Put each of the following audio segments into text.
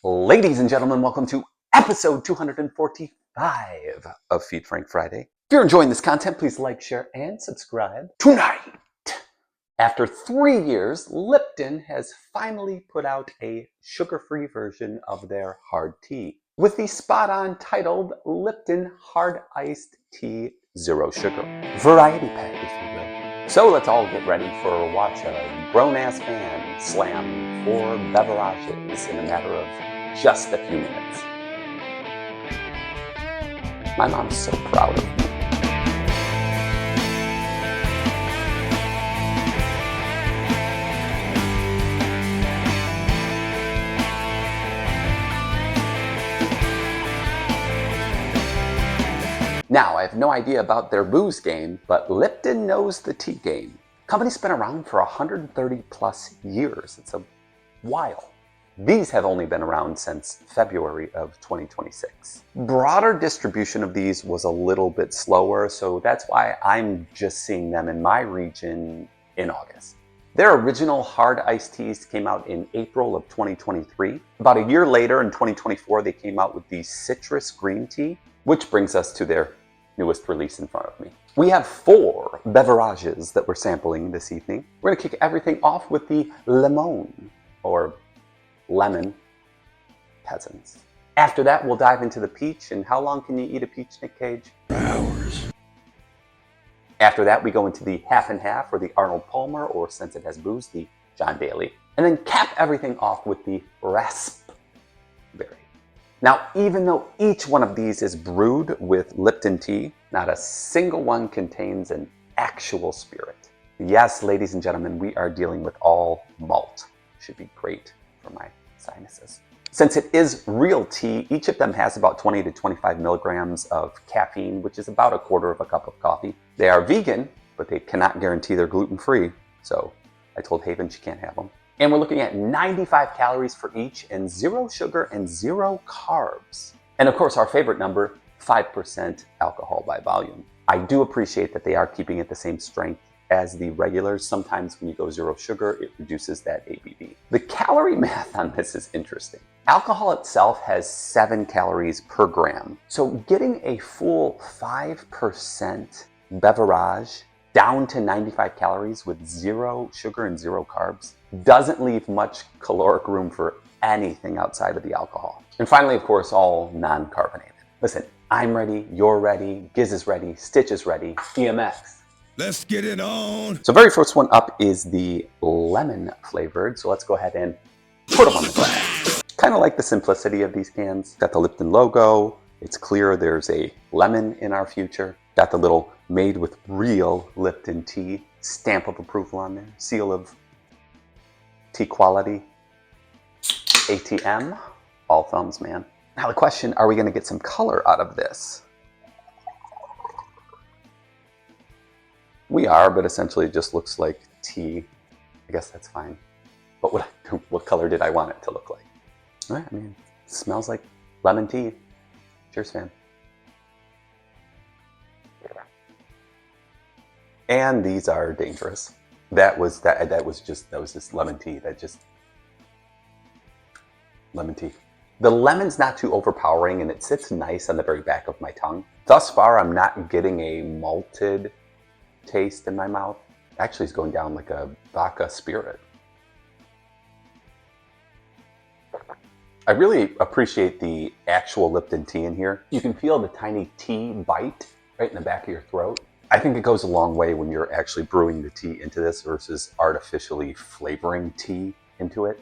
Ladies and gentlemen, welcome to episode 245 of Feed Frank Friday. If you're enjoying this content, please like, share, and subscribe. Tonight, after 3 years, Lipton has finally put out a sugar-free version of their hard tea with the spot-on titled Lipton Hard Iced Tea Zero Sugar Variety Pack, if you will. So let's all get ready for a watch a grown-ass man slam 4 beverages in a matter of just a few minutes. My mom's so proud of me. Now, I have no idea about their booze game, but Lipton knows the tea game. The company's been around for 130 plus years. It's a while. These have only been around since February of 2026. Broader distribution of these was a little bit slower, so that's why I'm just seeing them in my region in August. Their original hard iced teas came out in April of 2023. About a year later, in 2024, they came out with the citrus green tea, which brings us to their newest release in front of me. We have 4 beverages that we're sampling this evening. We're gonna kick everything off with the lemon, or lemon peasants. After that, we'll dive into the peach. And how long can you eat a peach, Nick Cage? Hours. After that, we go into the half and half, or the Arnold Palmer, or since it has booze, the John Daly. And then cap everything off with the raspberry. Now, even though each one of these is brewed with Lipton tea, not a single one contains an actual spirit. Yes, ladies and gentlemen, we are dealing with all malt. Should be great for my sinuses. Since it is real tea, each of them has about 20 to 25 milligrams of caffeine, which is about a quarter of a cup of coffee. They are vegan, but they cannot guarantee they're gluten-free. So I told Haven she can't have them. And we're looking at 95 calories for each and 0 sugar and 0 carbs. And of course, our favorite number, 5% alcohol by volume. I do appreciate that they are keeping it the same strength as the regulars. Sometimes when you go 0 sugar, it reduces that ABV. The calorie math on this is interesting. Alcohol itself has 7 calories per gram. So getting a full 5% beverage down to 95 calories with 0 sugar and 0 carbs doesn't leave much caloric room for anything outside of the alcohol. And finally, of course, all non-carbonated. Listen, I'm ready, you're ready, Giz is ready, Stitch is ready, DMX. Let's get it on. So very first one up is the lemon flavored. So let's go ahead and put them on the glass. Kind of like the simplicity of these cans. Got the Lipton logo. It's clear there's a lemon in our future. Got the little made with real Lipton tea stamp of approval on there. Seal of tea quality. ATM. All thumbs, man. Now the question, are we going to get some color out of this? We are, but essentially it just looks like tea. I guess that's fine. But what color did I want it to look like? All right, I mean, it smells like lemon tea. Cheers, fam. And these are dangerous. That was just lemon tea. Lemon tea. The lemon's not too overpowering and it sits nice on the very back of my tongue. Thus far, I'm not getting a malted taste in my mouth. Actually, it's going down like a vodka spirit. I really appreciate the actual Lipton tea in here. You can feel the tiny tea bite right in the back of your throat. I think it goes a long way when you're actually brewing the tea into this versus artificially flavoring tea into it.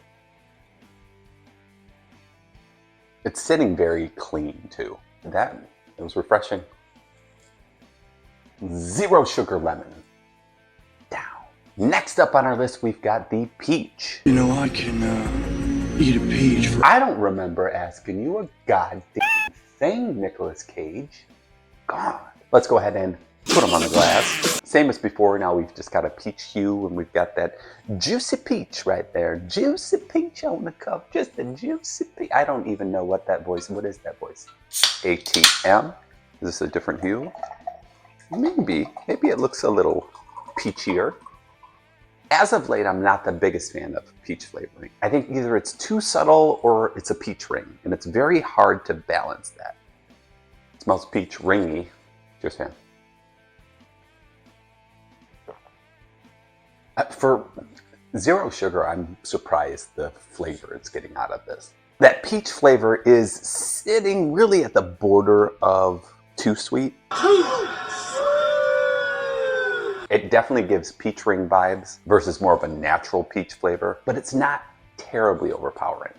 It's sitting very clean too. It was refreshing. 0 sugar lemon. Down. Next up on our list, we've got the peach. You know, I can eat a peach for... I don't remember asking you a goddamn thing, Nicolas Cage. God. Let's go ahead and put them on the glass. Same as before, now we've just got a peach hue and we've got that juicy peach right there. Juicy peach on the cup, just a juicy peach. I don't even know what is that voice? ATM? Is this a different hue? Maybe it looks a little peachier. As of late, I'm not the biggest fan of peach flavoring. I think either it's too subtle or it's a peach ring, and it's very hard to balance that. It smells peach ringy. Cheers, fan. For zero sugar, I'm surprised the flavor it's getting out of this. That peach flavor is sitting really at the border of too sweet. It definitely gives peach ring vibes versus more of a natural peach flavor, but it's not terribly overpowering.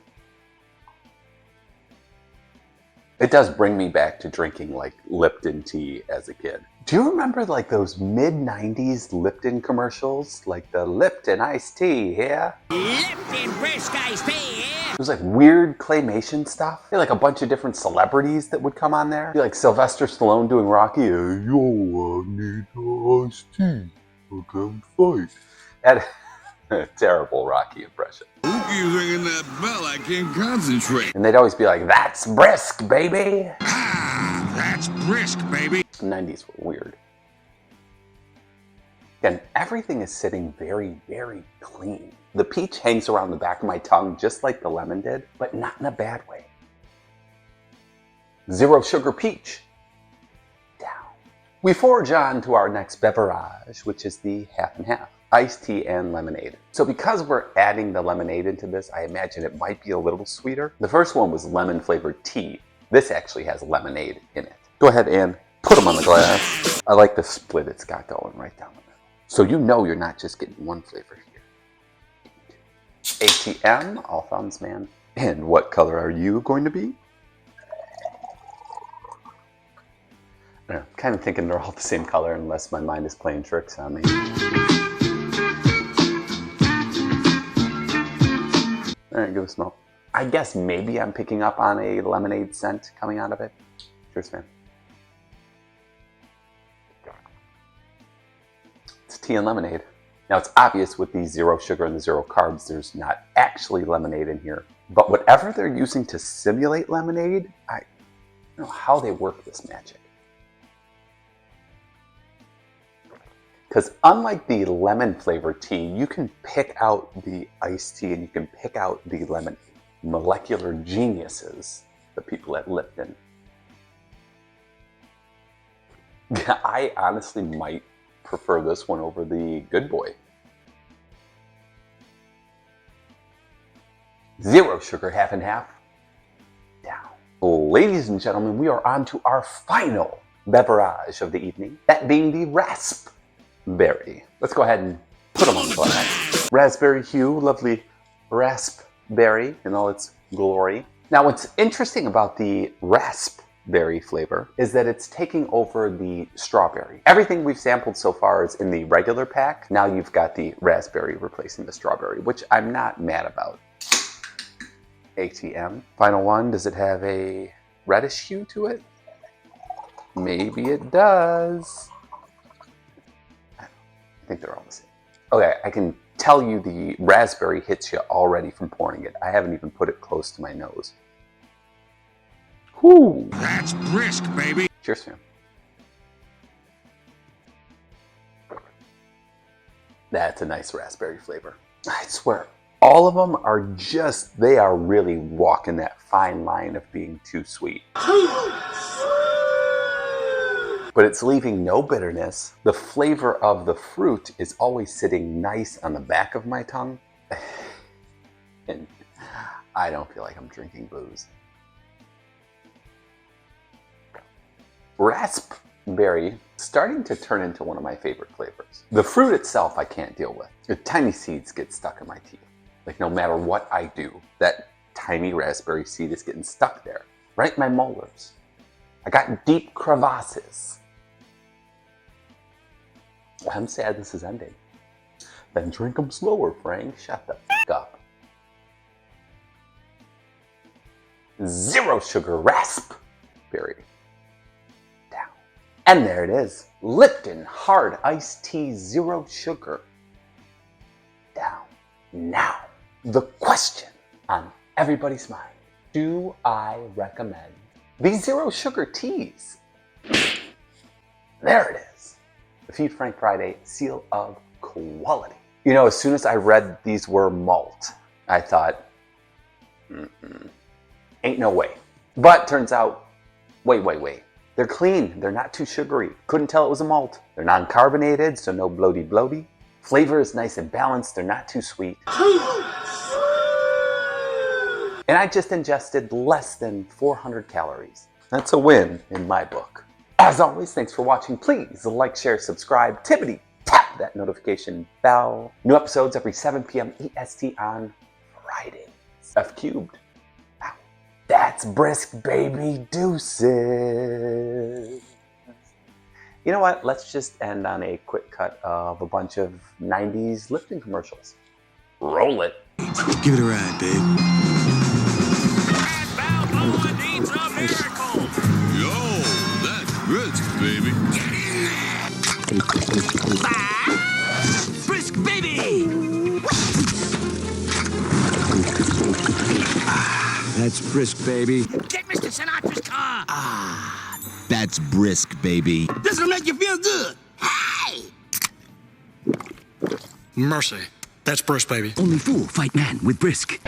It does bring me back to drinking like Lipton tea as a kid. Do you remember like those mid-90s Lipton commercials? Like the Lipton iced tea, yeah? Lipton BRISK iced tea, yeah? It was like weird claymation stuff. They had like a bunch of different celebrities that would come on there. Like Sylvester Stallone doing Rocky. Hey, yo, I need iced tea. Come fight. That terrible Rocky impression. Who keeps ringing that bell? I can't concentrate. And they'd always be like, "That's brisk, baby." Ah, that's brisk, baby. The 90s were weird. Again, everything is sitting very, very clean. The peach hangs around the back of my tongue just like the lemon did, but not in a bad way. Zero sugar peach. Down. We forge on to our next beverage, which is the half and half. Iced tea and lemonade. So because we're adding the lemonade into this, I imagine it might be a little sweeter. The first one was lemon flavored tea. This actually has lemonade in it. Go ahead and put them on the glass. I like the split it's got going right down the middle. So you know you're not just getting one flavor here. ATM, all thumbs, man. And what color are you going to be? I'm kind of thinking they're all the same color unless my mind is playing tricks on me. All right, give it a smell. I guess maybe I'm picking up on a lemonade scent coming out of it. Cheers, man. It's tea and lemonade. Now it's obvious with the zero sugar and the zero carbs, there's not actually lemonade in here. But whatever they're using to simulate lemonade, I don't know how they work this magic. Because unlike the lemon flavored tea, you can pick out the iced tea and you can pick out the lemon. Molecular geniuses, the people at Lipton. I honestly might prefer this one over the Good Boy. Zero sugar, half and half. Down. Ladies and gentlemen, we are on to our final beverage of the evening, that being the raspberry. Let's go ahead and put them on the glass. Raspberry hue, lovely raspberry in all its glory. Now what's interesting about the raspberry flavor is that it's taking over the strawberry. Everything we've sampled so far is in the regular pack. Now you've got the raspberry replacing the strawberry, which I'm not mad about. ATM. Final one, does it have a reddish hue to it? Maybe it does. I think they're all the same. Okay, I can tell you the raspberry hits you already from pouring it. I haven't even put it close to my nose. Whoo! That's brisk, baby. Cheers, fam. That's a nice raspberry flavor. I swear, all of them are just, they are really walking that fine line of being too sweet. But it's leaving no bitterness. The flavor of the fruit is always sitting nice on the back of my tongue. And I don't feel like I'm drinking booze. Raspberry starting to turn into one of my favorite flavors. The fruit itself I can't deal with. The tiny seeds get stuck in my teeth. Like no matter what I do, that tiny raspberry seed is getting stuck there, right in my molars. I got deep crevasses. I'm sad this is ending. Then drink them slower, Frank. Shut the f*** up. Zero sugar raspberry. Down. And there it is. Lipton hard iced tea, zero sugar. Down. Now, the question on everybody's mind. Do I recommend these zero sugar teas? There it is. The Feed Frank Friday seal of quality. You know, as soon as I read these were malt, I thought, ain't no way. But turns out, wait. They're clean. They're not too sugary. Couldn't tell it was a malt. They're non-carbonated, so no bloaty. Flavor is nice and balanced. They're not too sweet. And I just ingested less than 400 calories. That's a win in my book. As always, thanks for watching. Please like, share, subscribe. Tippity tap that notification bell. New episodes every 7 p.m. EST on Fridays. F cubed. Wow. That's brisk, baby. Deuces. You know what? Let's just end on a quick cut of a bunch of 90s Lipton commercials. Roll it. Give it a ride, babe. Balboa needs a miracle. Yo, that's brisk, baby. Brisk, baby. That's brisk, baby. Get Mr. Sinatra's car. That's brisk, baby. This'll make you feel good. Hey! Mercy. That's brisk, baby. Only fool fight man with brisk.